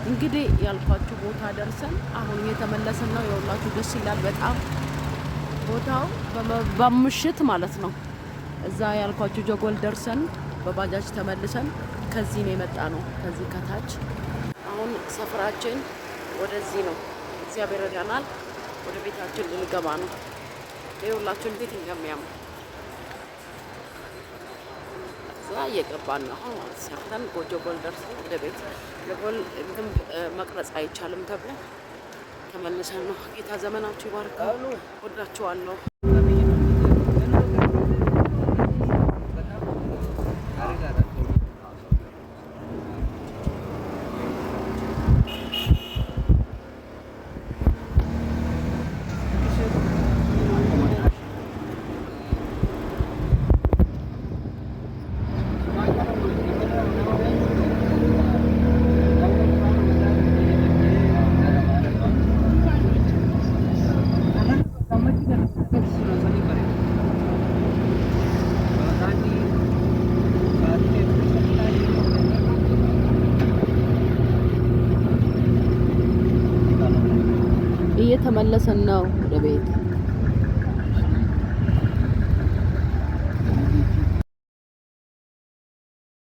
እንግዲህ ያልኳችሁ ቦታ ደርሰን አሁን እየተመለስን ነው። የሁላችሁ ደስ ይላል በጣም ቦታው በምሽት ማለት ነው። እዛ ያልኳችሁ ጀጎል ደርሰን በባጃጅ ተመልሰን ከዚህ ነው የመጣ ነው። ከዚህ ከታች አሁን ሰፈራችን ወደዚህ ነው። እግዚአብሔር ይረዳናል። ወደ ቤታችን ልንገባ ነው። የሁላችሁ እንዴት እንደሚያምር እዛ እየገባን ነው። አሁን ሰርተን ጀጎል ደርሰን ወደ ቤት ጀጎል መቅረጽ አይቻልም ተብሎ ተመልሰን ነው። ጌታ ዘመናችሁ ይባርካሉ። ወዳችኋለሁ። እየተመለሰን ነው ወደ ቤት።